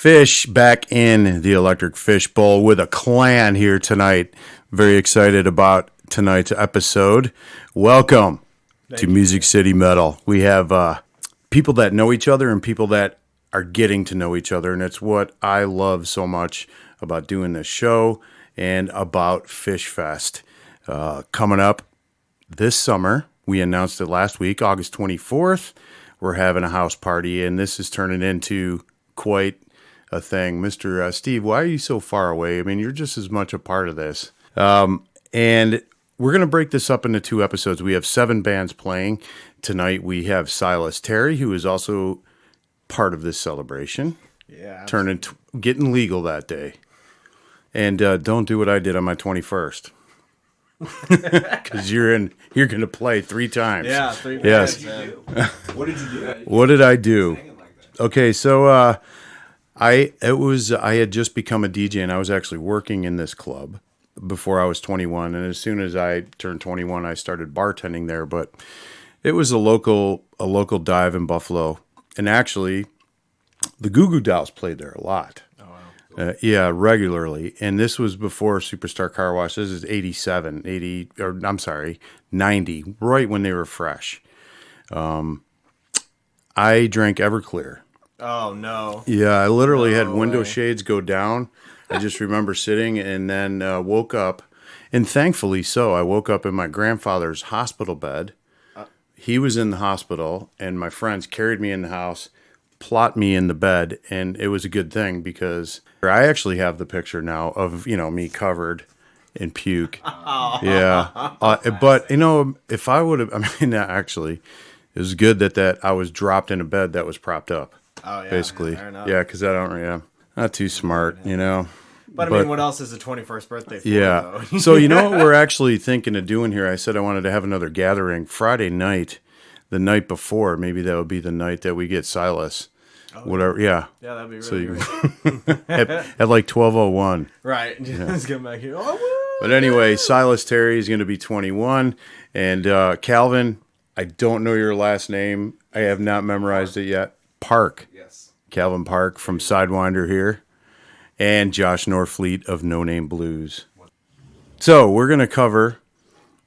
Fish back in the electric Fishbowl with a clan here tonight. Very excited about tonight's episode. Welcome to Music City Metal. We have people that know each other and people that are getting to know each other, and it's what I love so much about doing this show and about FishFest. Coming up this summer, we announced it last week, August 24th. We're having a house party, and this is turning into quite a thing. Mr. Steve, why are you so far away? I mean, you're just as much a part of this. And we're going to break this up into two episodes. We have 7 bands playing. Tonight we have Silas Terry, who is also part of this celebration. Yeah. Getting legal that day. And don't do what I did on my 21st. Because you're going to play 3 times. Yeah, 3 yes. times. What did you do? What did I do? Okay, so I had just become a DJ, and I was actually working in this club before I was 21. And as soon as I turned 21, I started bartending there. But it was a local dive in Buffalo, and actually, the Goo Goo Dolls played there a lot. Oh, wow. Yeah, regularly. And this was before Superstar Car Wash. This is 90, right when they were fresh. I drank Everclear. Oh, no. Yeah, I literally had window shades go down. I just remember sitting and then woke up. And thankfully so, I woke up in my grandfather's hospital bed. He was in the hospital, and my friends carried me in the house, plot me in the bed, and it was a good thing because I actually have the picture now of, me covered in puke. Yeah. But, if I would have, actually, it was good that I was dropped in a bed that was propped up. Oh, yeah. Basically. Yeah, because not too smart, But I mean, what else is the 21st birthday for? Yeah. Though? So, what we're actually thinking of doing here, I said I wanted to have another gathering Friday night, the night before. Maybe that would be the night that we get Silas. Oh, whatever. Yeah. Yeah, that'd be really great. at like 12:01. Right. Let's get back here. Oh, but anyway, Silas Terry is going to be 21. And Calvin, I don't know your last name. I have not memorized it yet. Park. Yes. Calvin Park from Sydewynder here. And Josh Norfleet of No Name Blues. So we're going to cover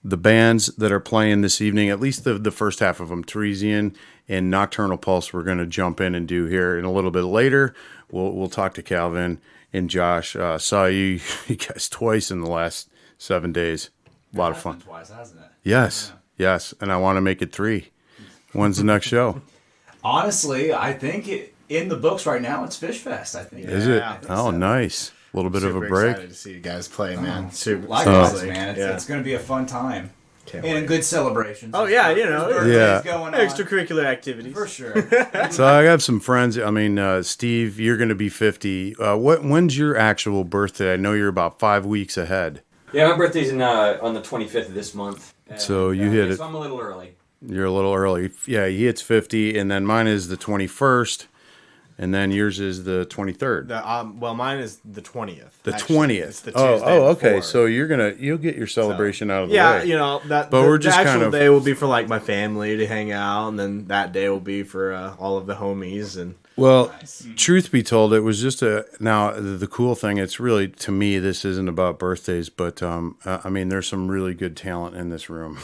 the bands that are playing this evening, at least the first half of them. Tarisian and Nocturnal Pulse we're going to jump in and do here. And a little bit later, we'll talk to Calvin and Josh. Saw you guys twice in the last 7 days. A lot of fun. Twice, hasn't it? Yes. And I want to make it 3. When's the next show? Honestly, I think in the books right now, it's FishFest, I think. Is it? Oh, so. Nice. A little bit Super of a break. Excited to see you guys play, man. Super. Likewise, man. It's going to be a fun time. Can't and wait. Good celebrations. Oh, yeah, Yeah. Going on. Extracurricular activities. For sure. So I have some friends. I mean, Steve, you're going to be 50. When's your actual birthday? I know you're about 5 weeks ahead. Yeah, my birthday's on the 25th of this month. So you hit it. So I'm a little early. You're a little early. Yeah, he hits 50, and then mine is the 21st, and then yours is the 23rd. Well, mine is the 20th. The actually. 20th. It's the Tuesday okay. before. So you'll get your celebration out of the Yeah, way. that. But we're just the actual kind of- day will be for like my family to hang out, and then that day will be for all of the homies and. Well, truth be told, it was just now the cool thing, it's really, to me, this isn't about birthdays, but I mean, there's some really good talent in this room.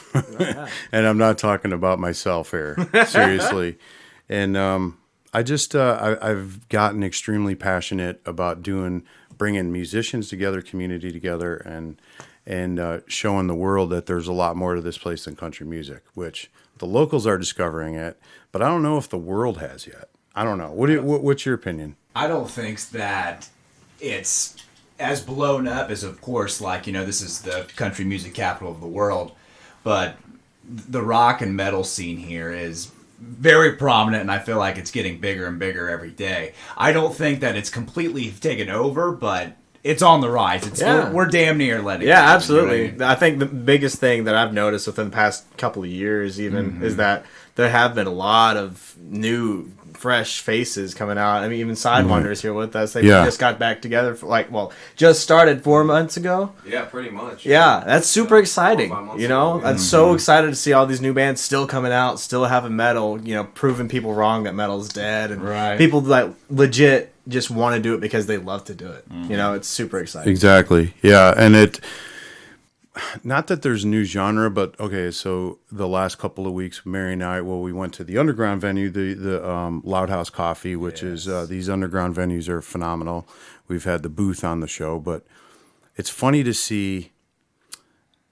And I'm not talking about myself here, seriously. And I've gotten extremely passionate about bringing musicians together, community together, and showing the world that there's a lot more to this place than country music, which the locals are discovering it, but I don't know if the world has yet. I don't know. What's your opinion? I don't think that it's as blown up as, of course, this is the country music capital of the world, but the rock and metal scene here is very prominent, and I feel like it's getting bigger and bigger every day. I don't think that it's completely taken over, but it's on the rise. We're damn near letting it. Yeah, absolutely. I think the biggest thing that I've noticed within the past couple of years even is that there have been a lot of new fresh faces coming out. I mean, even Sydewynder here with us. They just got back together for just started 4 months ago. Yeah, pretty much. Yeah, that's super exciting. I'm so excited to see all these new bands still coming out, still having metal, proving people wrong that metal's dead, and people that legit just want to do it because they love to do it. You know, it's super exciting. Exactly. Yeah, and not that there's a new genre, but okay, so the last couple of weeks, Mary and I, we went to the underground venue, the Loud House Coffee, which is, these underground venues are phenomenal. We've had the booth on the show, but it's funny to see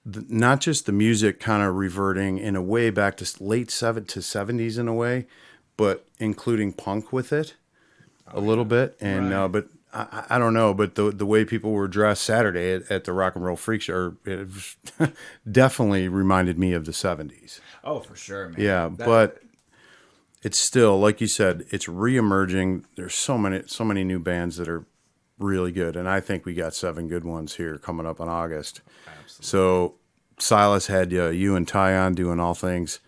not just the music kind of reverting in a way back to late 70s in a way, but including punk with it a little bit. And, but I don't know, but the way people were dressed Saturday at the Rock and Roll Freak Show, it definitely reminded me of the 70s. Oh, for sure, man. Yeah, but it's still, like you said, it's reemerging. There's so many new bands that are really good, and I think we got 7 good ones here coming up in August. Absolutely. So Silas had you and Ty on doing all things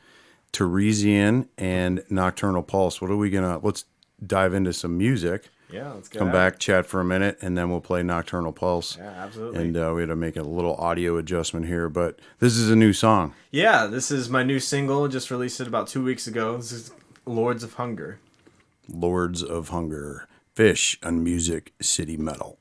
Tarisian and Nocturnal Pulse. Let's dive into some music. Yeah, let's go. Come back, chat for a minute, and then we'll play Nocturnal Pulse. Yeah, absolutely. And we had to make a little audio adjustment here, but this is a new song. Yeah, this is my new single. Just released it about 2 weeks ago. This is Lords of Hunger. Lords of Hunger. Fish on Music City Metal.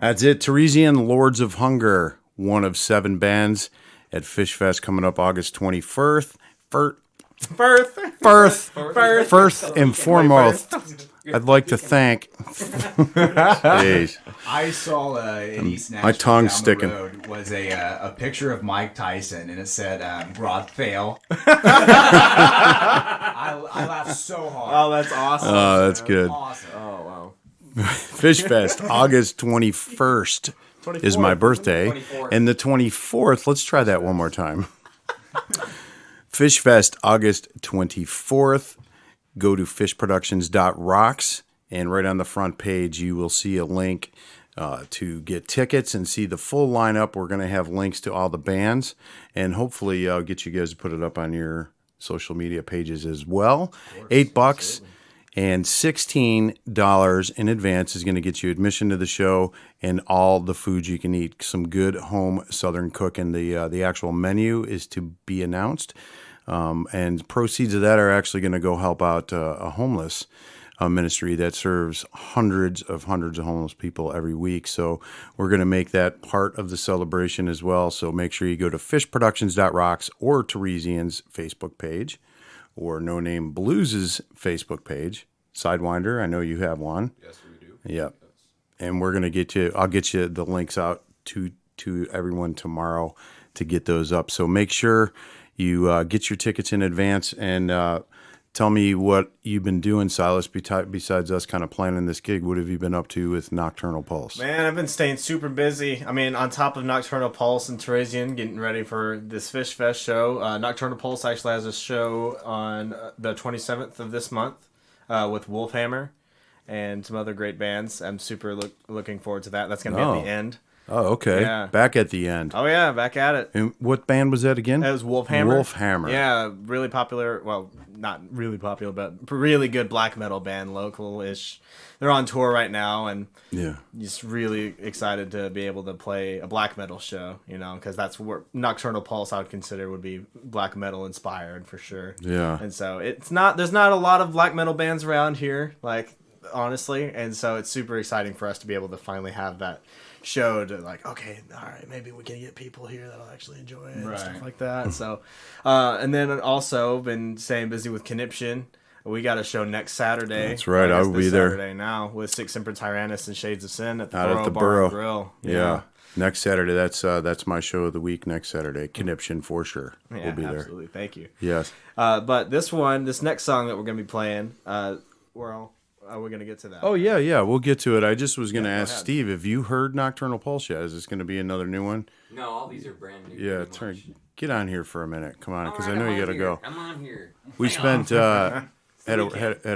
That's it. Tarisian, Lords of Hunger. one of 7 bands at FishFest coming up August 21st. First and foremost, I'd like to thank. Jeez. I saw in East Nashville my tongue's down sticking. the road was a picture of Mike Tyson, and it said "Rod fail." I laughed so hard. Oh, that's awesome. Oh, that's good. Awesome. Oh, wow. FishFest, August 21st is my birthday. 24th. And the 24th, let's try that one more time. FishFest, August 24th. Go to fishproductions.rocks, and right on the front page, you will see a link to get tickets and see the full lineup. We're going to have links to all the bands, and hopefully I'll get you guys to put it up on your social media pages as well. $8 and $16 in advance is going to get you admission to the show and all the food you can eat. Some good home Southern cooking. The actual menu is to be announced. And proceeds of that are actually going to go help out a homeless ministry that serves hundreds of homeless people every week. So we're going to make that part of the celebration as well. So make sure you go to fishproductions.rocks or Tarisian's Facebook page or No Name Blues' Facebook page. Sydewynder, I know you have one. Yes, we do. Yep. And we're going to I'll get you the links out to everyone tomorrow to get those up. So make sure you get your tickets in advance, and tell me what you've been doing, Silas, besides us kind of planning this gig. What have you been up to with Nocturnal Pulse? Man, I've been staying super busy. I mean, on top of Nocturnal Pulse and Tarisian, getting ready for this FishFest show. Nocturnal Pulse actually has a show on the 27th of this month with Wolfhammer and some other great bands. I'm super looking forward to that. That's going to be at the end. Oh, okay. Yeah. Back at the end. Oh, yeah, back at it. And what band was that again? It was Wolfhammer. Wolfhammer. Yeah, really popular. Well, not really popular, but really good black metal band, local-ish. They're on tour right now, and Yeah. just really excited to be able to play a black metal show, because that's where Nocturnal Pulse I would consider would be black metal inspired for sure. Yeah. And so there's not a lot of black metal bands around here, like, honestly, and so it's super exciting for us to be able to finally have that show to, like, okay, all right, maybe we can get people here that'll actually enjoy it and stuff like that. So and then also been staying busy with Kanypshyn. We got a show next Saturday. That's right, I guess will this be there. Saturday now with Six Emperor Tyrannus and Shades of Sin at the Out Burrow at the Bar Burrow. and Grill. Yeah. Next Saturday, that's my show of the week next Saturday. Kanypshyn for sure. Yeah, We'll be there. absolutely. Thank you. Yes. But this next song that we're going to be playing, we're going to get to that. Oh, yeah. We'll get to it. I just was going to ask ahead. Steve, have you heard Nocturnal Pulse yet? Is this going to be another new one? No, all these are brand new. Yeah, pretty much. get on here for a minute. Come on, because I Alright, know I'm you on got to here. go. I'm on here. We Hang spent on. had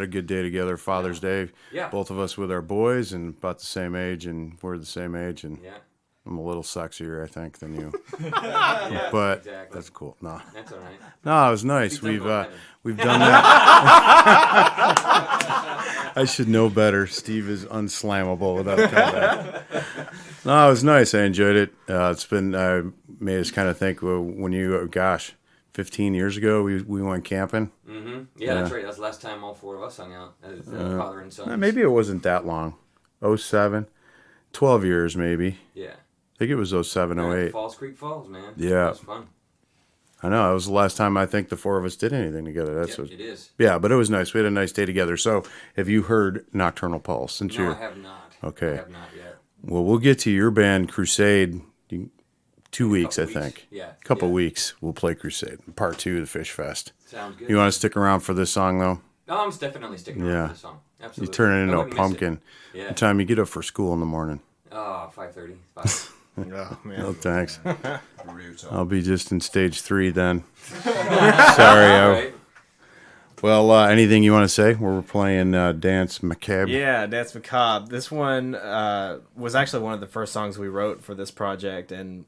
a good day together, Father's Day. Yeah. Both of us with our boys and about the same age, and we're the same age, and Yeah. I'm a little sexier, I think, than you. Yeah, But exactly. that's cool. No, That's all right. it was nice. Please don't go better. We've done that. I should know better. Steve is unslammable without a comeback. No, it was nice. I enjoyed it. It's been made us kind of think when 15 years ago we went camping. Mm-hmm. Yeah, that's right. That's the last time all four of us hung out as father and son. Maybe it wasn't that long. 07, 12 years maybe. Yeah. I think it was 07, 08. Falls Creek Falls, man. Yeah. That was fun. I know. It was the last time I think the four of us did anything together. Yep, it is. Yeah, but it was nice. We had a nice day together. So, have you heard Nocturnal Pulse? Since No, you're I have not. Okay. I have not yet. Well, we'll get to your band Crusade 2 weeks, I Couple weeks. think. Yeah. Couple yeah. weeks. We'll play Crusade, part 2 of the Fish Fest. Sounds good. You want to stick around for this song though? No, I'm definitely sticking Yeah. around for the song. Absolutely. You turn it I into a wouldn't miss it. pumpkin. Yeah. What time you get up for school in the morning? 5:30. 5. Oh, man. No thanks. Brutal. I'll be just in stage 3 then. Sorry. All right. Well, anything you want to say? We're playing Dance Macabre. Yeah, Dance Macabre. This one was actually one of the first songs we wrote for this project, and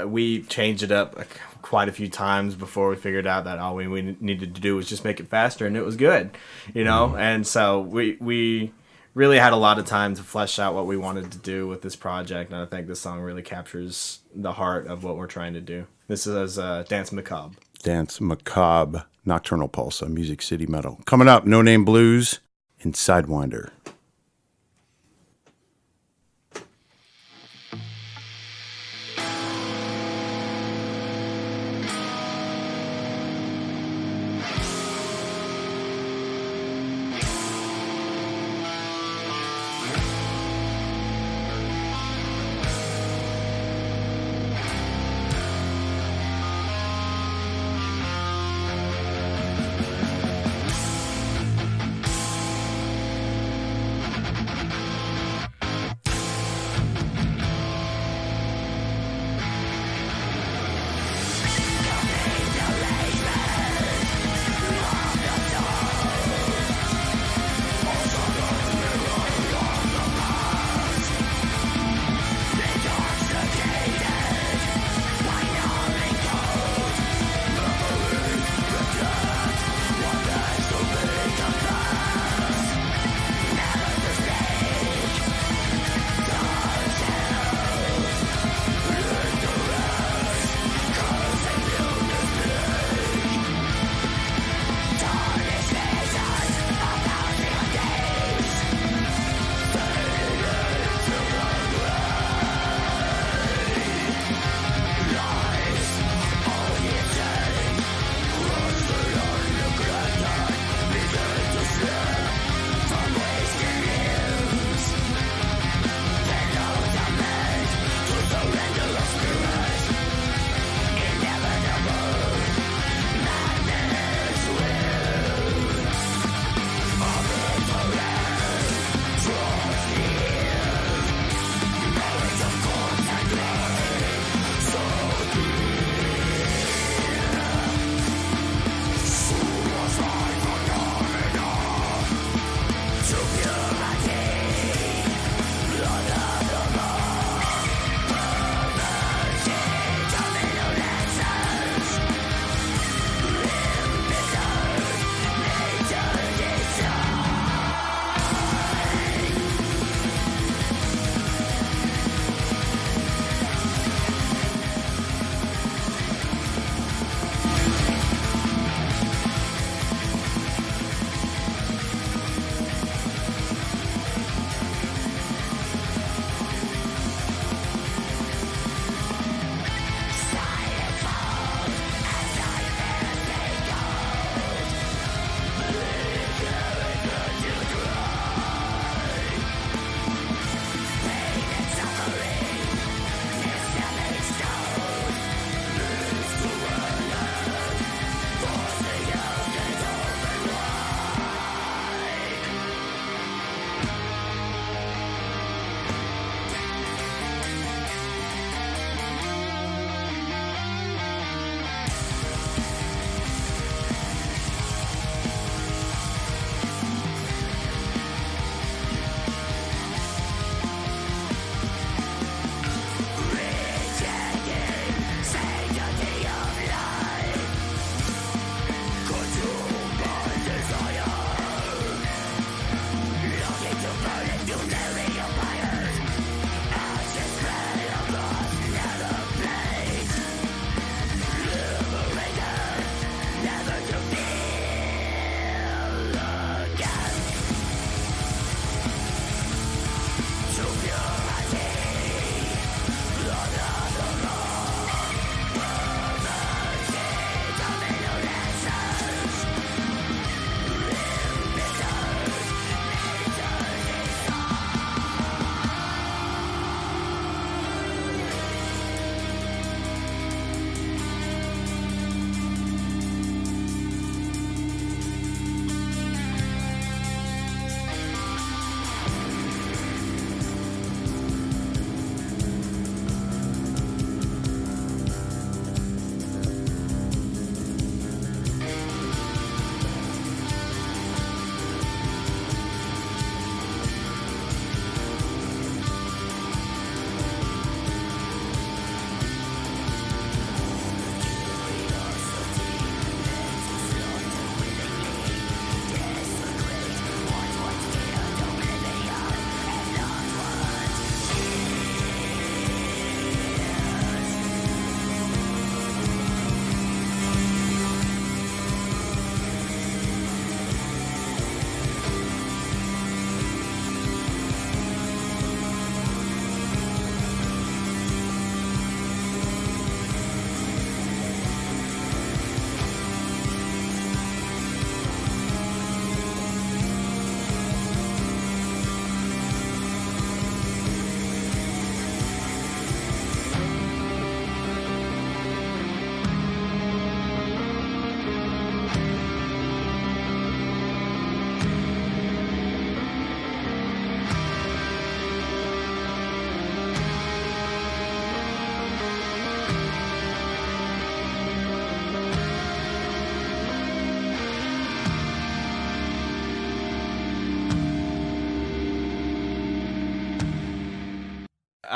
we changed it up quite a few times before we figured out that all we needed to do was just make it faster, and it was good, And so we really had a lot of time to flesh out what we wanted to do with this project, and I think this song really captures the heart of what we're trying to do. This is Dance Macabre. Dance Macabre, Nocturnal Pulse on Music City Metal. Coming up, No Name Blues and Sydewynder.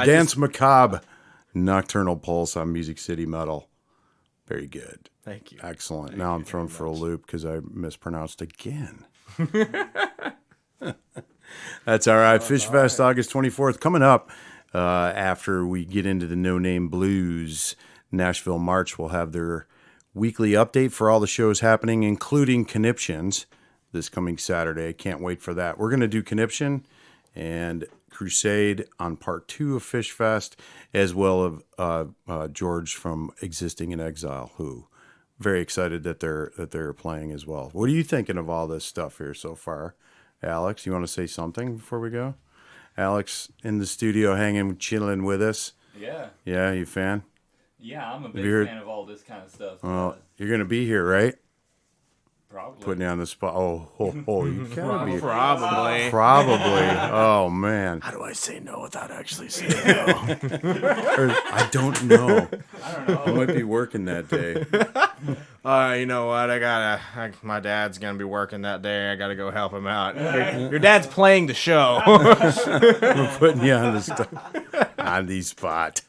Dance Macabre, Nocturnal Pulse on Music City Metal. Very good. Thank you. Excellent. Now I'm thrown for a loop because I mispronounced again. That's all right. FishFest, August 24th. Coming up after we get into the No Name Blues, Nashville March will have their weekly update for all the shows happening, including Kanypshyn's this coming Saturday. Can't wait for that. We're going to do Kanypshyn and Crusade on part 2 of FishFest, as well as George from Existing in Exile, who very excited that they're playing as well. What are you thinking of all this stuff here so far, Alex? You want to say something before we go? Alex in the studio, hanging, chilling with us. Yeah. Yeah, you a fan? Yeah, I'm a big fan of all this kind of stuff. Well, you're gonna be here, right? Probably. Putting you on the spot. Oh, you gotta be. Probably. Probably. Oh man. How do I say no without actually saying no? I don't know. I don't know. I might be working that day. You know what? My dad's gonna be working that day. I gotta go help him out. Your dad's playing the show. We're putting you on the spot.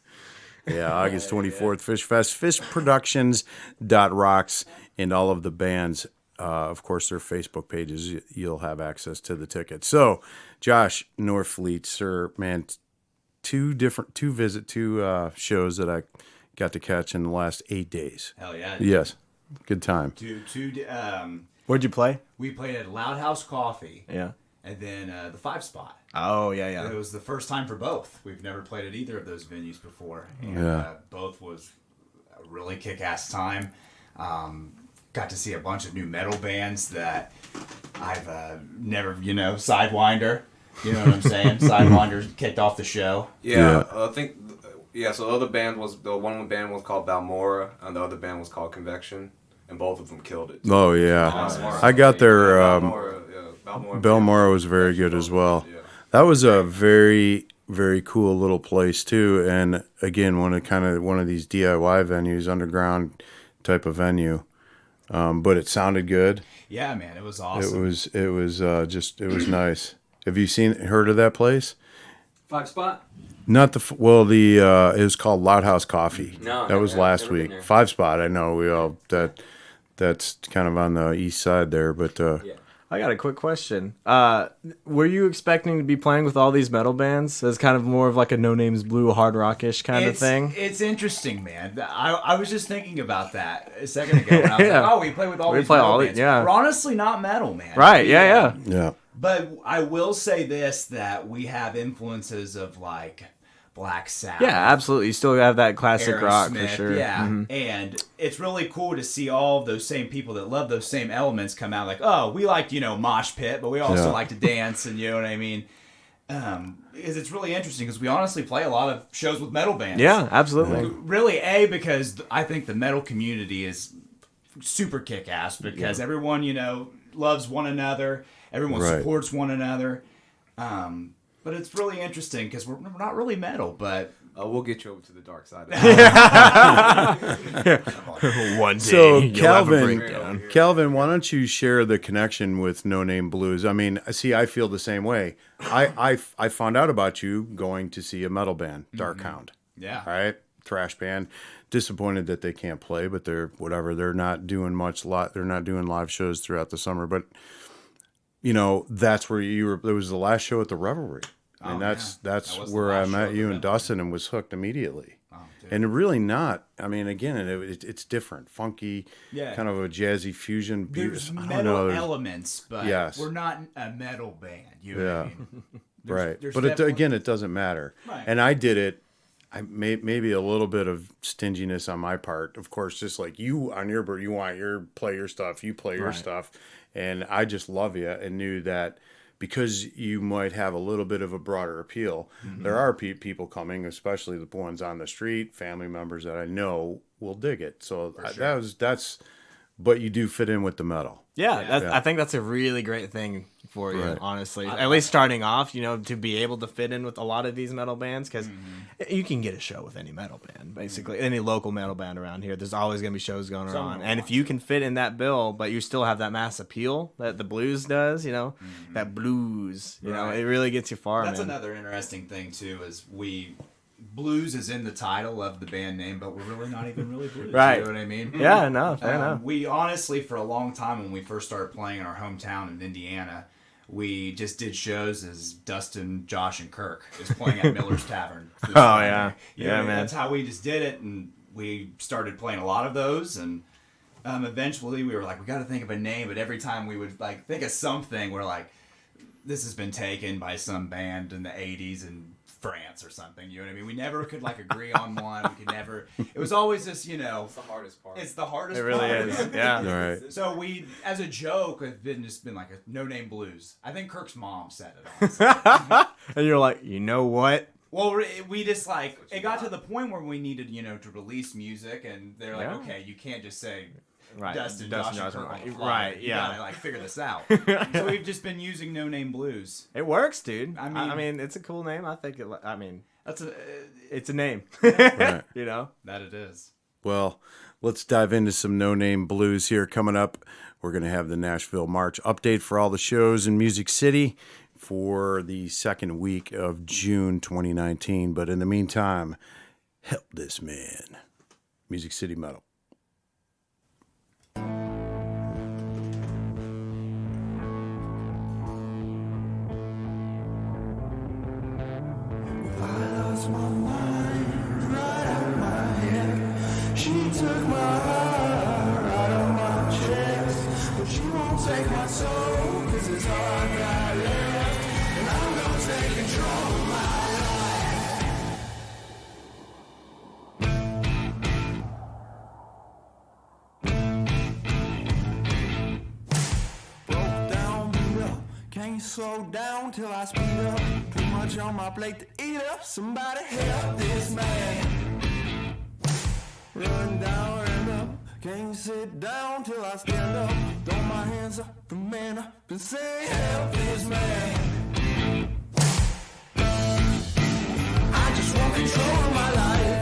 Yeah, August 24th, FishFest, fishproductions.rocks, and all of the bands. Of course, their Facebook pages, you'll have access to the tickets. So, Josh, Norfleet, sir, man, two shows that I got to catch in the last 8 days. Hell yeah. Yes, good time. Where'd you play? We played at Loud House Coffee. Yeah. And then the 5 Spot. Oh, yeah. It was the first time for both. We've never played at either of those venues before. And both was a really kick-ass time. Got to see a bunch of new metal bands that I've never, Sydewynder. You know what I'm saying? Sydewynder kicked off the show. Yeah. I think, so the one band was called Balmora, and the other band was called Kanypshyn, and both of them killed it. Oh, yeah. I got their... Balmora was very good as well. Yeah. That was a very, very cool little place too, and again, one of these DIY venues, underground type of venue. But it sounded good. Yeah, man, it was awesome. It was nice. Have you heard of that place? 5 Spot? Not it was called Loud House Coffee. No, that was last never been week. there. 5 Spot. I know that's kind of on the east side there, but Yeah. I got a quick question. Were you expecting to be playing with all these metal bands as kind of more of like a No Names Blue hard rockish kind of thing? It's interesting, man. I was just thinking about that a second ago. When I was like, we play with all these metal bands. Yeah. We're honestly not metal, man. Right, yeah. But I will say this, that we have influences of like Black Sabbath. Yeah, absolutely. You still have that classic rock for Aerosmith, sure. Yeah, Mhm. and it's really cool to see all of those same people that love those same elements come out. Like, oh, we like mosh pit, but we also like to dance, and you know what I mean. Because it's really interesting because we honestly play a lot of shows with metal bands. Yeah, absolutely. Really, because I think the metal community is super kick-ass because everyone loves one another, everyone supports one another. But it's really interesting because we're not really metal, but... we'll get you over to the dark side. One day, So you'll have a breakdown. Calvin, why don't you share the connection with No Name Blues? I mean, I feel the same way. I found out about you going to see a metal band, Dark Hound. Yeah. All right, thrash band. Disappointed that they can't play, but they're not doing they're not doing live shows throughout the summer, but that's where you were. It was the last show at the Revelry. And that's where I met you and Dustin and was hooked immediately. Oh, and really not. I mean, again, it's different, funky, kind of a jazzy fusion. There's I don't metal know, elements, but we're not a metal band. You know what I mean? Right. There's But it doesn't matter. Right. And I did it. Maybe a little bit of stinginess on my part. Of course, just like you on your bird, you want play your stuff, you play your stuff. And I just love you and knew that because you might have a little bit of a broader appeal, there are people coming, especially the ones on the street, family members that I know will dig it. So that's, but you do fit in with the metal. Yeah, I think that's a really great thing for you, honestly. At least starting off, to be able to fit in with a lot of these metal bands, because you can get a show with any metal band, basically. Any local metal band around here. There's always going to be shows going on. And if you can fit in that bill, but you still have that mass appeal that the blues does, that blues, it really gets you far, That's man. another interesting thing, too, is we blues is in the title of the band name, but we're really not even really blues. Right. You know what I mean? Yeah, no, fair enough. We honestly, for a long time, when we first started playing in our hometown in Indiana, we just did shows as Dustin, Josh, and Kirk is playing at Miller's Tavern. Oh, yeah. Yeah, man. That's how we just did it, and we started playing a lot of those, and eventually we were like, we got to think of a name, but every time we would like think of something, we're like, this has been taken by some band in the 80s in France or something, you know what I mean? We never could like agree on one. We could never. It was always just, you know. It's the hardest part. It's the hardest It really part. is. Yeah. All right. So we, as a joke, have been like a No Name Blues. I think Kirk's mom said it. Honestly. And you're like, you know what? Well, we just like, it got to the point where we needed, you know, to release music, and they're like, Yeah. okay, you can't just say Right. Dustin, Dustin, Josh, and Josh, Kirk on the fly. right, You yeah. gotta like figure this out. So we've just been using No Name Blues. It works, dude. I I mean- mean, it's a cool name. I think That's it's a name. Right. You know? that it is. Well, let's dive into some no-name blues here coming up. We're going to have the Nashville March update for all the shows in Music City for the second week of June 2019. But in the meantime, help this man. Music City Metal. She took my heart out of my chest, but she won't take my soul, 'cause it's all I got left, and I'm gonna take control of my life. Broke down, beat up, can't slow down till I speed up. Too much on my plate to eat up, somebody help this man. Run down and up, can't sit down till I stand up. Throw my hands up and man up and say, help this man. I just want control of my life.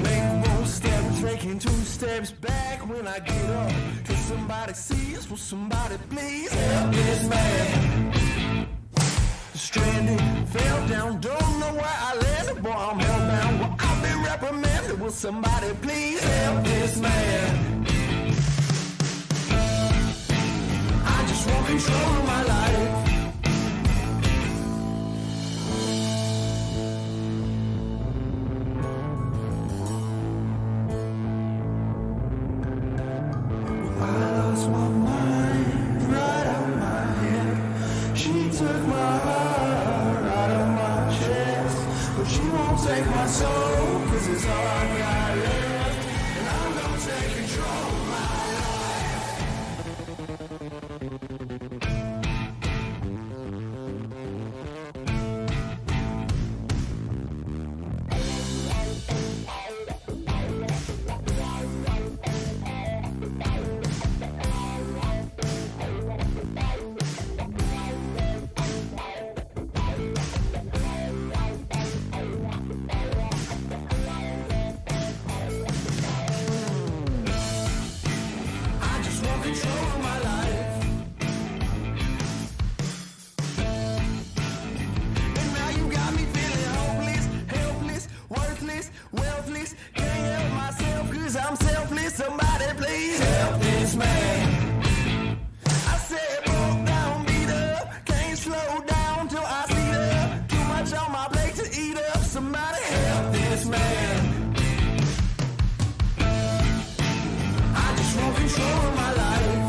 Make one step, taking 2 steps back when I get up. Till somebody sees, will somebody please help this man. Stranded, fell down, don't know where I landed, boy, I'm hellbound. Well, I've been reprimanded, will somebody please help this man? I just want control of my life. Well, I lost my mind right out of my head. She took my heart out of my chest, but she won't take my soul, 'cause it's all I got left, and I'm gonna take control of my I just want control of my life. And now you got me feeling hopeless, helpless, worthless, wealthless. Can't help myself 'cause I'm selfless. Somebody please help this man. I said broke down, beat up, can't slow down till I speed up. Too much on my plate to eat up. Somebody help this man. I just want control of my life.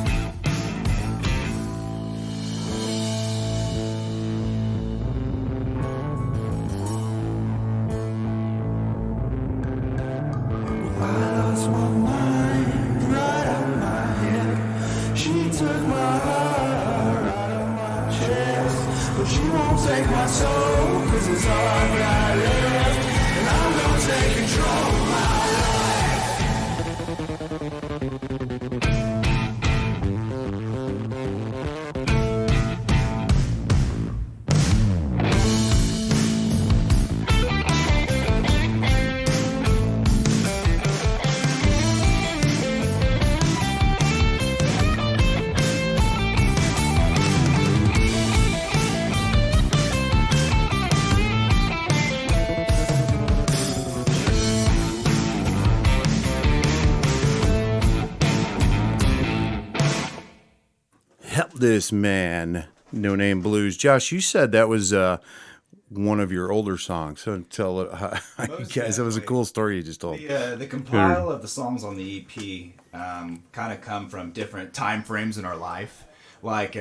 Well, I lost my mind right out of my head. She took my heart out of my chest, but she won't take my soul, 'cause it's all I got left, and I'm gonna take control of my life. This Man, No Name Blues. Josh, you said that was one of your older songs. So tell it, guys, that was a cool story you just told. The compile of the songs on the EP kind of come from different time frames in our life. Like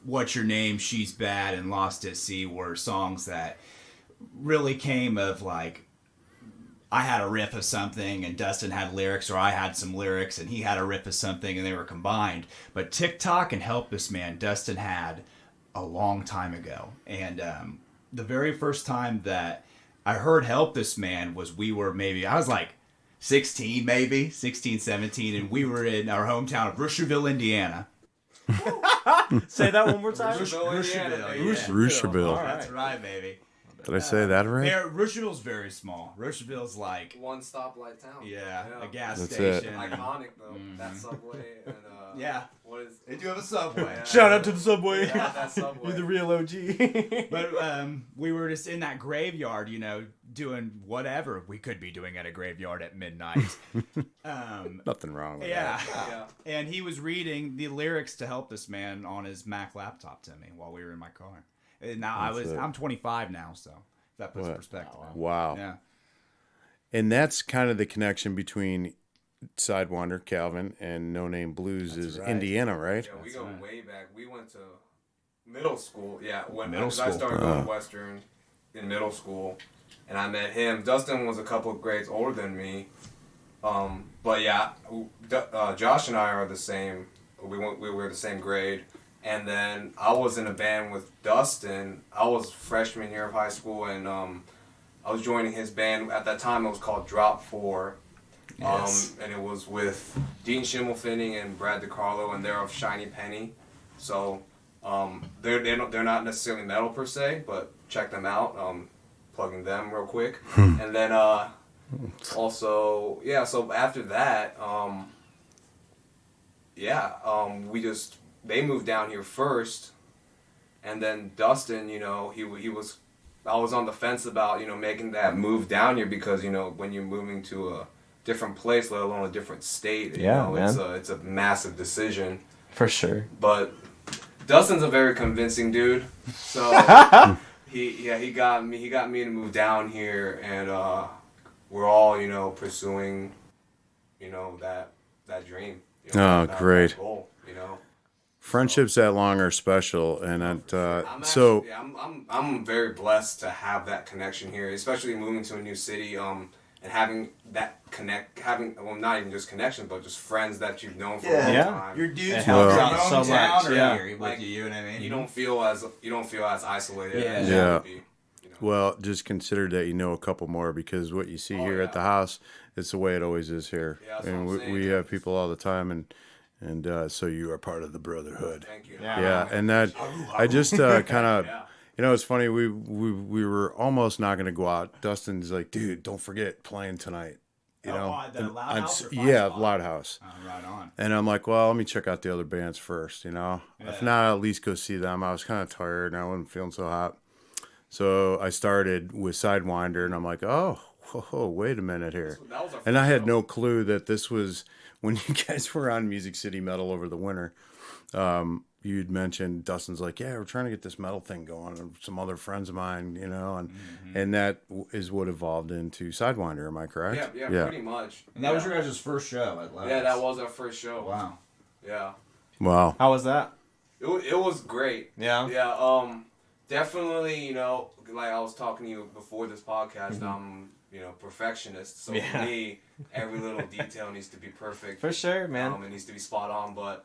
What's Your Name, She's Bad, and Lost at Sea were songs that really came of like, I had a riff of something and Dustin had lyrics, or I had some lyrics and he had a riff of something and they were combined. But TikTok and Help This Man, Dustin had a long time ago. And the very first time that I heard Help This Man was I was like 16, 17, and we were in our hometown of Rushville, Indiana. Say that one more time. Rushville. All right. That's right, baby. Did I say that right? Yeah, Rushville's very small. Rushville's like One stoplight town. a gas That's station. Iconic though. That subway and Yeah. What is? They do have a subway. Shout out to the subway. Yeah, that subway. You're the real OG. But we were just in that graveyard, doing whatever we could be doing at a graveyard at midnight. Nothing wrong with Yeah. that. Yeah. And he was reading the lyrics to Help This Man on his Mac laptop to me while we were in my car. And now I'm 25 now, so if that puts perspective. Wow. Yeah. And that's kind of the connection between Sydewynder, Calvin, and No Name Blues is Indiana, right? Yeah, we go way back. We went to middle school. Yeah, Middle I school. started going Western in middle school, and I met him. Dustin was a couple of grades older than me, but yeah, Josh and I are the same. We were the same grade, and then I was in a band with Dustin. I was freshman year of high school, and I was joining his band at that time. It was called Drop 4. Yes. And it was with Dean Schimmelfinning and Brad DiCarlo, and they're of Shiny Penny. So they're not necessarily metal per se, but check them out. Plugging them real quick. And then also, so after that, they moved down here first, and then Dustin, I was on the fence about, making that move down here because, when you're moving to a different place, let alone a different state, it's a massive decision. For sure. But Dustin's a very convincing dude, so he got me to move down here, and we're all pursuing that dream. That great. goal, Friendships that long are special, and I'm very blessed to have that connection here, especially moving to a new city, and having that not even just connection, but just friends that you've known for a long time. Your dudes helps from out so hometown much, are here with you know what I mean? You don't feel as isolated as Yeah. you would be. well, just consider that you know a couple more, because what you see here at the house, it's the way it always is here. Yeah, that's And what I'm saying. we have people all the time, and so you are part of the brotherhood. Thank you. Yeah, and that I just kind of, Yeah. it's funny. We were almost not going to go out. Dustin's like, dude, don't forget playing tonight. The Loud House or Five yeah, Spot? Loud House. Right on. And I'm like, well, let me check out the other bands first. If not, I'll at least go see them. I was kind of tired and I wasn't feeling so hot. So I started with Sydewynder, and I'm like, oh, whoa, wait a minute here. That was our And I first had show. no clue that this was when you guys were on Music City Metal over the winter. You'd mentioned, Dustin's like, yeah, we're trying to get this metal thing going, and some other friends of mine, and that is what evolved into Sydewynder. Am I correct? Yeah, pretty much. And that was your guys' first show at Loud Yeah, House. that was our first show. Wow. Yeah. Wow. How was that? It was great. Yeah. Yeah, definitely, like I was talking to you before this podcast, I'm, perfectionist. So for me, every little detail needs to be perfect. For sure, man. It needs to be spot on, but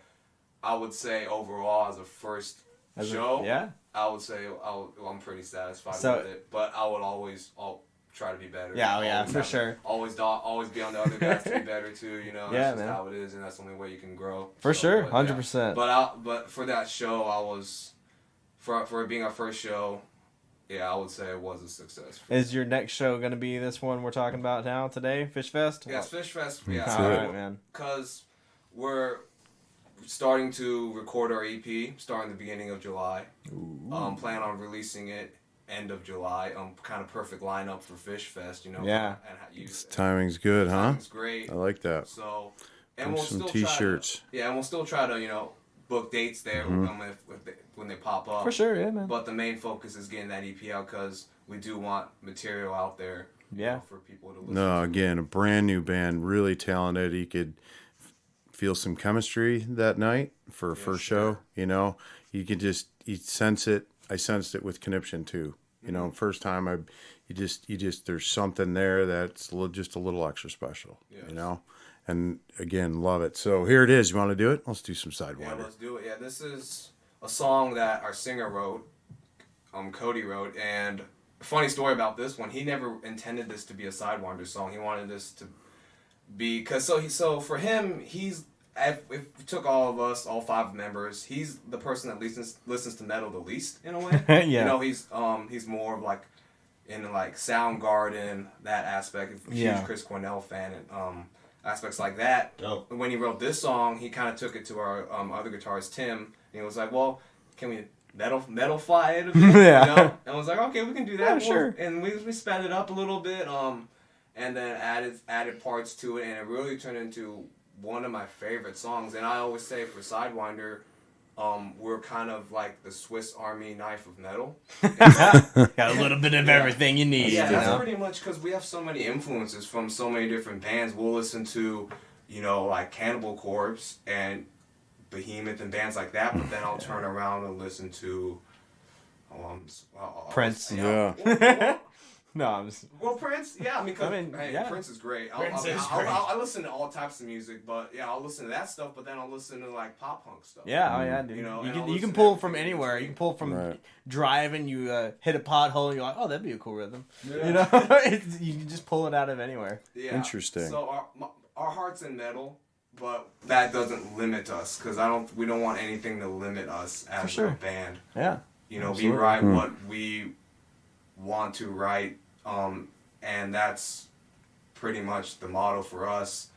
I would say overall as a first show, I would say I'm pretty satisfied with it. But I'll try to be better. For sure. Always be on the other guys to be better too. That's just how it is, and that's the only way you can grow. For sure, but, 100%. But for that show, I was for it being our first show. Yeah, I would say it was a success. Is your next show going to be this one we're talking about now today, FishFest? Yeah, it's FishFest. That's All it. right, man. Because we're starting to record our EP starting the beginning of July. Plan on releasing it end of July. Kind of perfect lineup for FishFest, Yeah. Timing's good, huh? It's great. I like that. So, and Some we'll still t-shirts. and we'll still try to book dates there with them when they pop up. For sure, yeah, man. But the main focus is getting that EP out because we do want material out there. Yeah. For people to listen No, to. again, a brand new band, really talented. You could feel some chemistry that night for a first show. You know, you sense it. I sensed it with Kanypshyn too. You know, first time you just there's something there that's just a little extra special. Yes. You know, and again, love it. So here it is. You want to do it? Let's do some Sydewynder. Yeah, let's do it. Yeah, this is a song that our singer wrote, Cody wrote, and a funny story about this one. He never intended this to be a Sydewynder song. He wanted this to be so for him, if we took all of us, all 5 members, he's the person that listens to metal the least in a way. Yeah. You know, he's more of like in like Soundgarden, that aspect. Huge Chris Cornell fan and aspects like that. Oh. When he wrote this song, he kind of took it to our other guitarist Tim, and he was like, "Well, can we metalify it a bit?" Yeah. You know? And I was like, "Okay, we can do that." Yeah, sure. And we sped it up a little bit, and then added parts to it, and it really turned into one of my favorite songs. And I always say for Sydewynder, we're kind of like the Swiss Army knife of metal. Got a little bit of everything you need. Yeah, you that's know? pretty much because we have so many influences from so many different bands. We'll listen to, you know, like Cannibal Corpse and Behemoth and bands like that, but then I'll turn around and listen to Prince. Yeah. No, I'm just... Well, Prince, yeah, Prince is great. I listen to all types of music, but yeah, I'll listen to that stuff, but then I'll listen to like pop punk stuff. Yeah, oh yeah, dude. You know, you can pull from anywhere. You can pull from driving. You hit a pothole, and you're like, oh, that'd be a cool rhythm. Yeah. You know, you can just pull it out of anywhere. Yeah. Interesting. So our heart's in metal, but that doesn't limit us because we don't want anything to limit us as a band. Yeah. You know, we write what we want to write. And that's pretty much the motto for us.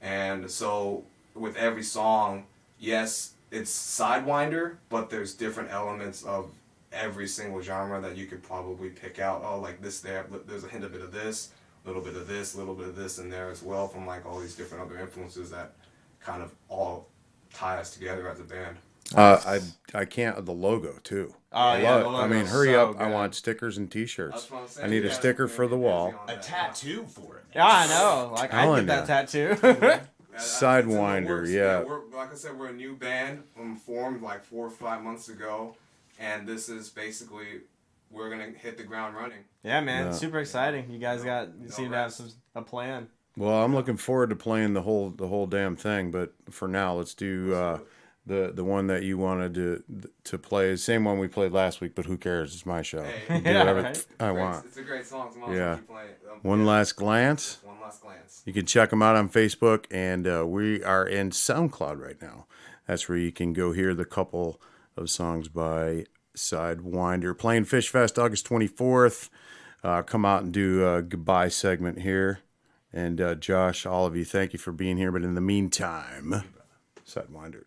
And so with every song, yes, it's Sydewynder, but there's different elements of every single genre that you could probably pick out. Oh, like this there's a hint of bit of this, a little bit of this, a little bit of this in there as well from like all these different other influences that kind of all tie us together as a band. I can't. The logo too. Oh yeah, the I mean, hurry so up! good. I want stickers and T-shirts. That's what I'm saying. I need a sticker for the wall. A tattoo for it. Yeah, I know. Like I get that tattoo. Sydewynder, yeah. We're, like I said, we're a new band formed like 4 or 5 months ago, and this is basically we're gonna hit the ground running. Yeah, man, super exciting. You guys seem to have a plan. Well, I'm looking forward to playing the whole damn thing. But for now, let's do the one that you wanted to play. The same one we played last week. But who cares? It's my show. Hey. Do whatever I want. It's a great song. So keep playing it. One last glance. One last glance. You can check them out on Facebook, and we are in SoundCloud right now. That's where you can go hear the couple of songs by Sydewynder. Playing FishFest August 24th. Come out and do a goodbye segment here. And Josh, all of you, thank you for being here. But in the meantime, Sydewynder.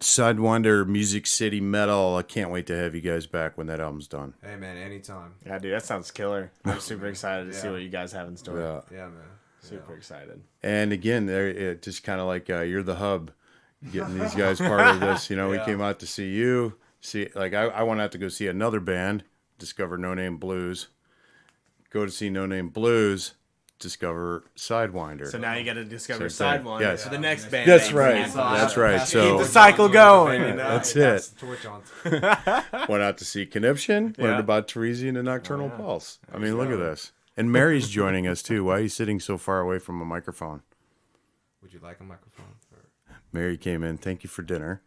Sydewynder, Music City Metal. I can't wait to have you guys back when that album's done. Hey man, anytime. Yeah, dude, that sounds killer. I'm super excited to see what you guys have in store. Yeah, man. Super excited. And again, there it just kind of like you're the hub, getting these guys part of this. You know, we came out to see you. I went out to go see another band, discover No Name Blues. Go to see No Name Blues, discover Sydewynder. So now you got to discover Same thing. Sidewinder Yes. for the next band. That's name. right. That's right. Keep So the cycle going. You know? that's it. Torch on. Went out to see Kanypshyn. Learned about Tarisian and Nocturnal Pulse. I mean, look at this. And Mary's joining us too. Why are you sitting so far away from a microphone? Would you like a microphone? Mary came in. Thank you for dinner.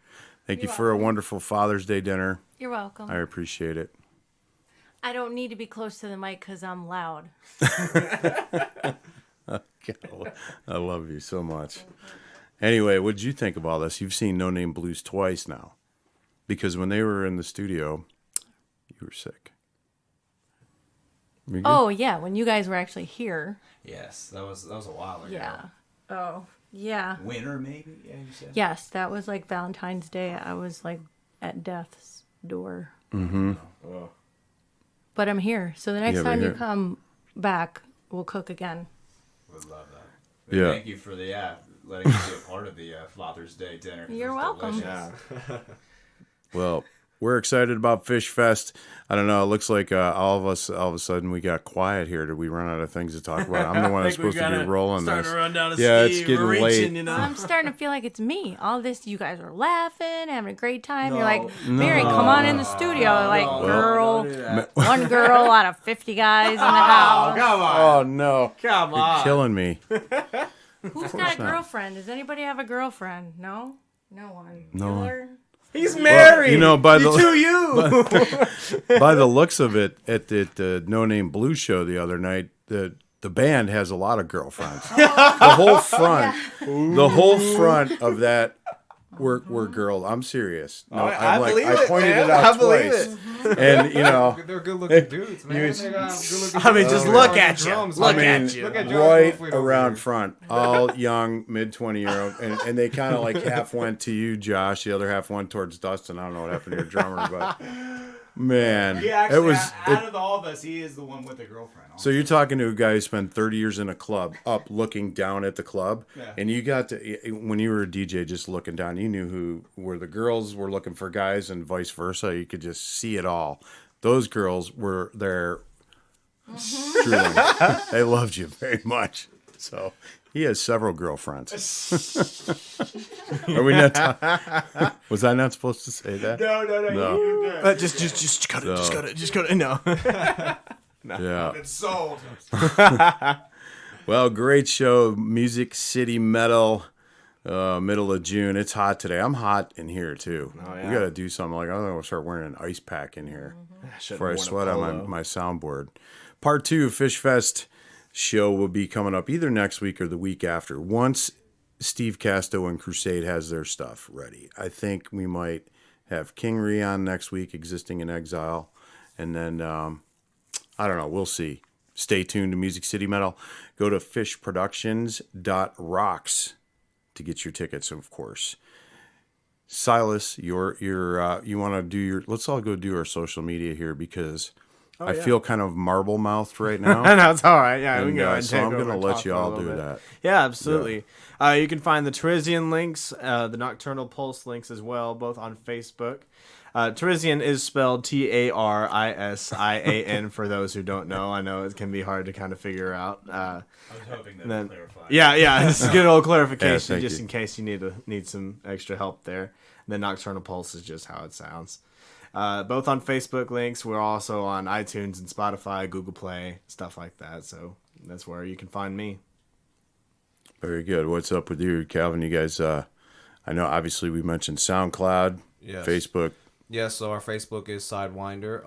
Thank you for a wonderful Father's Day dinner. You're welcome. I appreciate it. I don't need to be close to the mic because I'm loud. I love you so much. Anyway, what did you think of all this? You've seen No Name Blues twice now. Because when they were in the studio, you were sick. You good? Oh, yeah, when you guys were actually here. Yes, that was a while ago. Yeah. Oh, yeah. Winter, maybe? Yeah, you said? Yes, that was like Valentine's Day. I was like at death's door. Mm-hmm. Oh. But I'm here. So the next Yeah, time we're you here. come back, we'll cook again. Would love that. But Yeah. Thank you for letting me be a part of the Father's Day dinner. You're It was welcome. delicious. Well, we're excited about FishFest. I don't know. It looks like all of us, all of a sudden, we got quiet here. Did we run out of things to talk about? I'm the one that's supposed to be rolling this. It's getting late. You know? I'm starting to feel like it's me. All this, you guys are laughing, having a great time. You're like, Mary, come on in the studio. Girl, one girl out of 50 guys in the house. Come on. Oh, no. Come You're on. killing me. Who's got a girlfriend? Does anybody have a girlfriend? No? No one. No one. Taylor? He's married. You know, by the by the looks of it, at the No Name Blues show the other night, the band has a lot of girlfriends. The whole front of that were girls. I'm serious. No, I believe I it, pointed man. it out I believe twice. And you know, They're good looking dudes, man. You- They got good-looking I mean, dudes. just They're look on at the you. drums, Look man. at you. Look at right Norfleet over around here. front, all young, mid-20-year-old, and they kind of like half went to you, Josh. The other half went towards Dustin. I don't know what happened to your drummer, but man, Actually, it was. out of all of us, he is the one with a girlfriend. So you're talking to a guy who spent 30 years in a club, up looking down at the club, and you got to, when you were a DJ, just looking down, you knew who were the girls were looking for guys and vice versa. You could just see it all. Those girls were there. Truly, they loved you very much. So he has several girlfriends. Are we not? Was I not supposed to say that? No. Just cut it. Just cut it. No. Yeah. It's sold. Well, great show. Music City Metal. Middle of June. It's hot today. I'm hot in here too. Oh, yeah. We got to do something. Like I'm gonna start wearing an ice pack in here before I sweat on my soundboard. Part 2 FishFest show will be coming up either next week or the week after. Once Steve Casto and Crusade has their stuff ready, I think we might have King Ree on next week, Existing in Exile, and then I don't know. We'll see. Stay tuned to Music City Metal. Go to fishproductions.rocks to get your tickets, of course. Silas, you want to do your? Let's all go do our social media here because I feel kind of marble mouthed right now. No, it's all right. Yeah, we And, can go ahead and so take I'm over going to and let talk you for a all little do bit. that. Yeah, absolutely. You can find the Tarisian links, the Nocturnal Pulse links as well, both on Facebook. Tarisian is spelled Tarisian for those who don't know. I know it can be hard to kind of figure out. I was hoping that Then- clarified. Yeah, just a good old clarification thank just you. in case you need some extra help there. And then Nocturnal Pulse is just how it sounds. Both on Facebook links. We're also on iTunes and Spotify, Google Play, stuff like that. So that's where you can find me. Very good. What's up with you, Calvin? You guys, I know obviously we mentioned SoundCloud, Yes. Facebook. Yeah, so our Facebook is Sydewynder.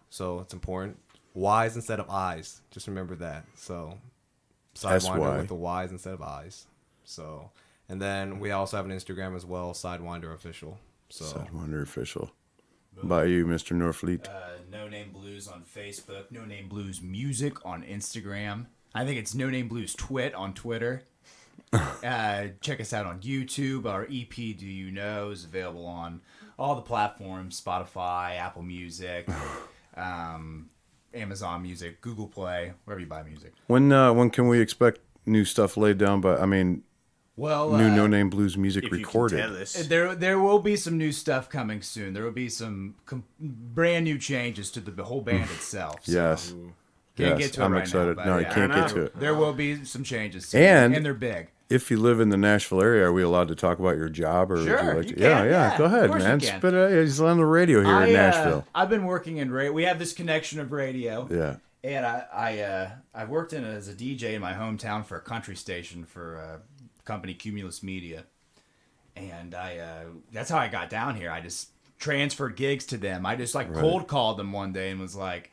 So it's important. Y's instead of I's. Just remember that. So Sydewynder SY. with the Y's instead of I's. So, and then we also have an Instagram as well, Sydewynder Official. So Sydewynder Official. By you, Mr. Norfleet. No Name Blues on Facebook. No Name Blues Music on Instagram. I think it's No Name Blues Twit on Twitter. Check us out on YouTube. Our EP, Do You Know, is available on all the platforms: Spotify, Apple Music, Amazon Music, Google Play, wherever you buy music. When can we expect new stuff laid down? But I mean, well, new No Name Blues music if you can recorded. tell us. There will be some new stuff coming soon. There will be some brand new changes to the whole band itself. So Yes. Can't Yes, get to it I'm right excited. now. No, but you can't get to it. There will be some changes soon, And they're big. If you live in the Nashville area, are we allowed to talk about your job? Or Sure, would you like to? you can, yeah. Go ahead, Of course man. you can. Spit it. He's on the radio here in Nashville. I've been working in radio. We have this connection of radio. Yeah. And I worked as a DJ in my hometown for a country station for a company, Cumulus Media. And that's how I got down here. I just transferred gigs to them. I just cold called them one day and was like,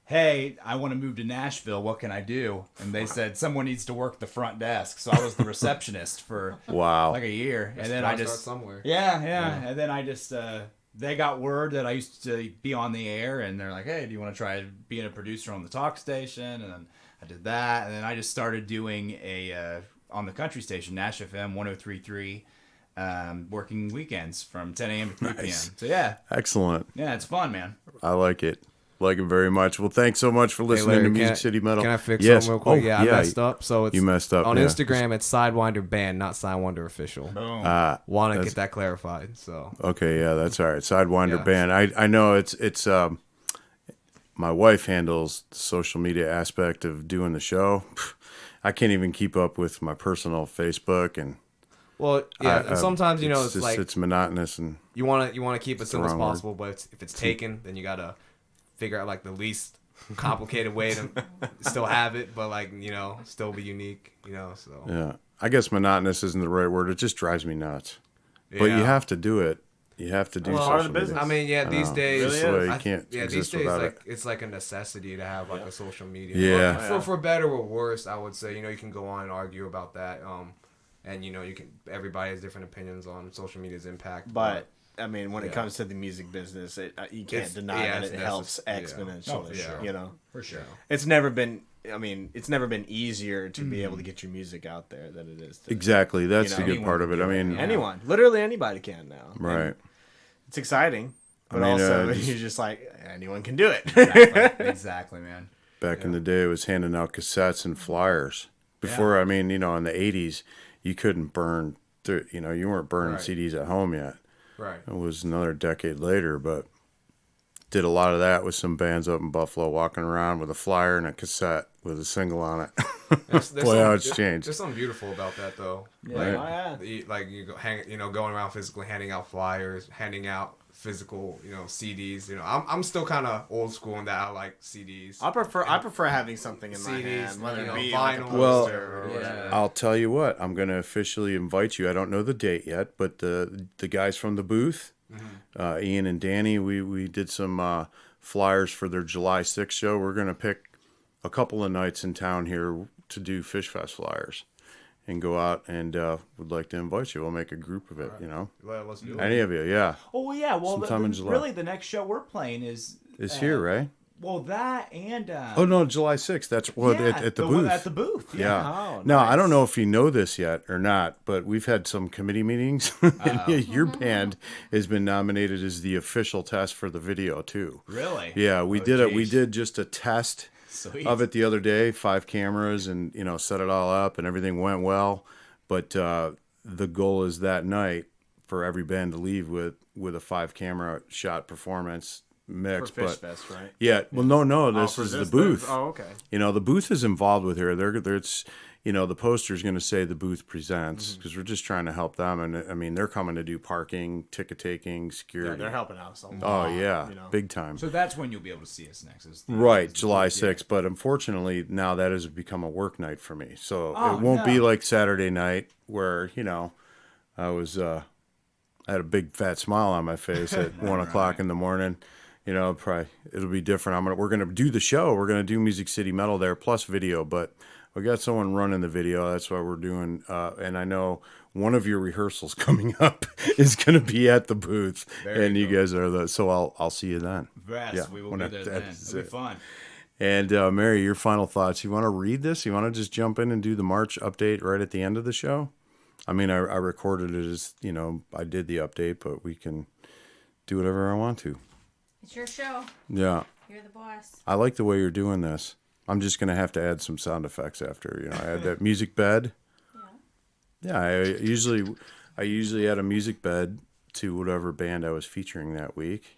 hey, I want to move to Nashville. What can I do? And they said, someone needs to work the front desk. So I was the receptionist for like a year. And then I just start somewhere. Yeah. And then I just they got word that I used to be on the air, and they're like, hey, do you want to try being a producer on the talk station? And then I did that, and then I just started doing on the country station, Nash FM 103.3, working weekends from 10 a.m. to 3 p.m. So yeah. Excellent. Yeah, it's fun, man. I like it. Like it very much. Well, thanks so much for listening Larry, to Music City Metal. Can I fix yes. something real quick? Oh, I messed up. So it's you messed up on yeah. Instagram. It's Sydewynder Band, not Sydewynder Official. Want to get that clarified. So okay, yeah, that's all right. Sidewinder Yeah. Band. I know it's my wife handles the social media aspect of doing the show. I can't even keep up with my personal Facebook and. Well, yeah. and sometimes it's just, like it's monotonous and you want to keep it simple as wrong word. possible, but if it's taken, then you gotta figure out like the least complicated way to still have it, but still be unique. So yeah. I guess monotonous isn't the right word. It just drives me nuts. But you have to do it. You have to do Well, social part of the media. business. I mean, yeah, these days, It's the way you can't these exist days, without it. it's like a necessity to have a social media. Yeah. But for better or worse, I would say, you can go on and argue about that. And everybody has different opinions on social media's impact. But I mean, when it comes to the music business, you can't deny that it helps exponentially. Oh, for sure. For sure. It's never been. I mean, it's never been easier to be able to get your music out there than it is. Exactly. That's the good anyone part of it. I mean, anyone, literally anybody can now. right. And it's exciting, but I mean, also you're just like anyone can do it. Exactly, man. Back in the day, it was handing out cassettes and flyers. Before, I mean, in the 80s, you couldn't burn, you weren't burning CDs at home yet. Right. It was another decade later, but did a lot of that with some bands up in Buffalo, walking around with a flyer and a cassette with a single on it. Boy, how it's changed. There's something beautiful about that, though. Right. Going around physically handing out flyers, handing out physical, CDs. I'm still kind of old school in that I like CDs. I prefer having something in my CDs, hand, whether it be vinyl. like a Well, poster or whatever. I'll tell you what, I'm going to officially invite you. I don't know the date yet, but the guys from the booth, Ian and Danny, we did some flyers for their July 6th show. We're going to pick a couple of nights in town here to do FishFest flyers and go out and would like to invite you. We'll make a group of it, Let's do it. Any of you, yeah. Oh, well, yeah. Well, Sometime in July. really, the next show we're playing is Here, right? Well, that and Oh no, July 6th. That's at the booth. At the booth. Yeah. Oh, Now, nice. I don't know if you know this yet or not, but we've had some committee meetings. And your band has been nominated as the official test for the video too. Really? Yeah, we did it. We geez. did just a test Sweet. of it the other day, 5 cameras, and set it all up, and everything went well. But the goal is that night for every band to leave with a 5-camera shot performance mix. For FishFest, right? Yeah. Well, no. This for is this the booth. Oh, okay. The booth is involved with here. It's the poster's going to say the booth presents because we're just trying to help them. And I mean, they're coming to do parking, ticket taking, security. Yeah, they're helping out so much. Oh yeah, big time. So that's when you'll be able to see us next. Right, July 6th. But unfortunately, now that has become a work night for me. So it won't be like Saturday night where I was I had a big fat smile on my face at 1 o'clock in the morning. Probably it'll be different. We're gonna do the show. We're gonna do Music City Metal there plus video, but we got someone running the video. That's why we're doing. And I know one of your rehearsals coming up is gonna be at the booth, and you guys are so I'll see you then. Yes, Yeah, we will when be that- there then. that's It'll be it. fun. And Mary, your final thoughts. You want to read this? You want to just jump in and do the March update right at the end of the show? I mean, I recorded it as, I did the update, but we can do whatever I want to. It's your show. Yeah. You're the boss. I like the way you're doing this. I'm just going to have to add some sound effects after. I add that music bed. Yeah, I usually add a music bed to whatever band I was featuring that week.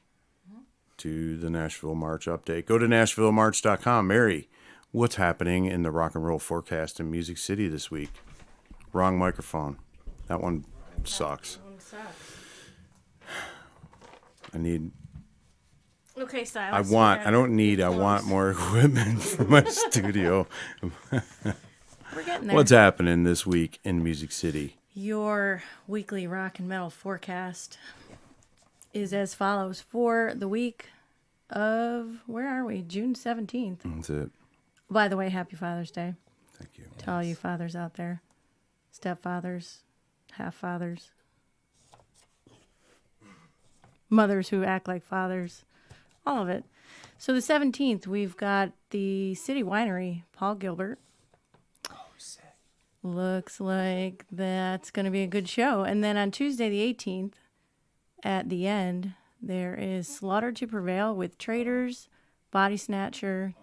To the Nashville March update. Go to NashvilleMarch.com. Mary, what's happening in the rock and roll forecast in Music City this week? Wrong microphone. That one sucks. That one sucks. I need. Okay, Silas. I want more equipment for my studio. We're getting there. What's happening this week in Music City? Your weekly rock and metal forecast is as follows for the week of, where are we? June 17th. That's it. By the way, happy Father's Day. Thank you. To all you fathers out there. Stepfathers, half-fathers. Mothers who act like fathers. All of it. So the 17th, we've got the City Winery, Paul Gilbert. Oh, sick. Looks like that's going to be a good show. And then on Tuesday the 18th, at the end, there is Slaughter to Prevail with Traders, Body Snatcher,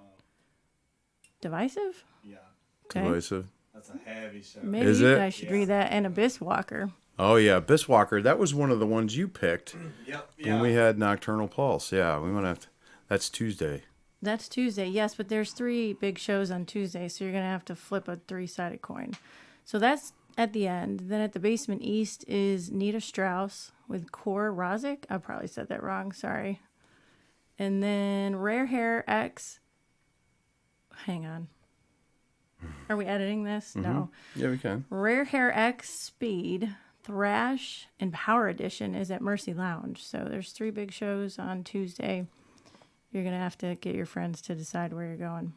Divisive? Yeah. Okay. Divisive. That's a heavy show. Maybe Is you it? guys should read that. And Abyss Walker. Oh, yeah. Bisswalker. That was one of the ones you picked Yep. when we had Nocturnal Pulse. Yeah, we want to. That's Tuesday. That's Tuesday, yes, but there's 3 big shows on Tuesday, so you're going to have to flip a 3-sided coin. So that's at the end. Then at the Basement East is Nita Strauss with Kor Razik. I probably said that wrong, sorry. And then Rare Hair X. Hang on. Are we editing this? Mm-hmm. No. Yeah, we can. Rare Hair X Speed, Thrash, and Power Edition is at Mercy Lounge. So there's 3 big shows on Tuesday. You're going to have to get your friends to decide where you're going.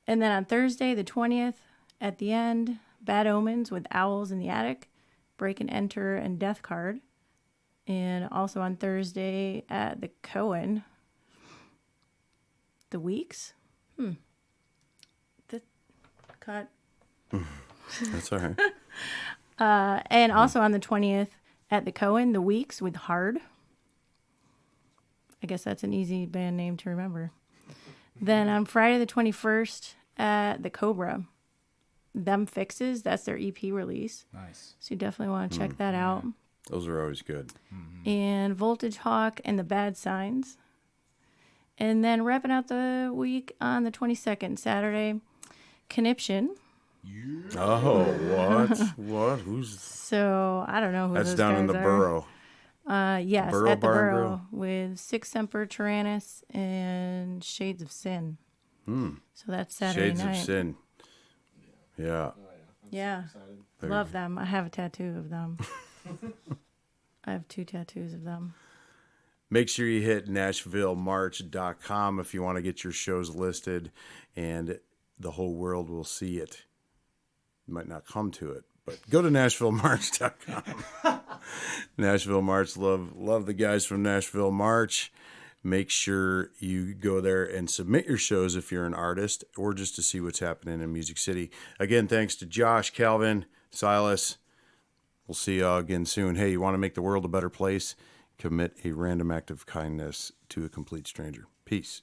And then on Thursday, the 20th, at the end, Bad Omens with Owls in the Attic, Break and Enter, and Death Card. And also on Thursday at the Cohen, The Weeks. The cut. That's all right. And also on the 20th at the Cohen, The Weeks with Hard. I guess that's an easy band name to remember. Then on Friday the 21st at the Cobra, Them Fixes, that's their EP release. Nice. So you definitely want to check that out. Those are always good. And Voltage Hawk and the Bad Signs. And then wrapping out the week on the 22nd, Saturday, Kanypshyn. Oh, what? What? Who's? So I don't know who That's those down guys in the are. Borough. Yes, Borough at the Bar and Borough with Six Semper Tyrannis and Shades of Sin. So that's Saturday Shades night. of Sin. Yeah. Yeah, love them. I have a tattoo of them. I have 2 tattoos of them. Make sure you hit NashvilleMarch.com if you want to get your shows listed, and the whole world will see it. You might not come to it, but go to NashvilleMarch.com. Nashville March, love the guys from Nashville March. Make sure you go there and submit your shows if you're an artist or just to see what's happening in Music City. Again, thanks to Josh, Calvin, Silas. We'll see y'all again soon. Hey, you want to make the world a better place? Commit a random act of kindness to a complete stranger. Peace.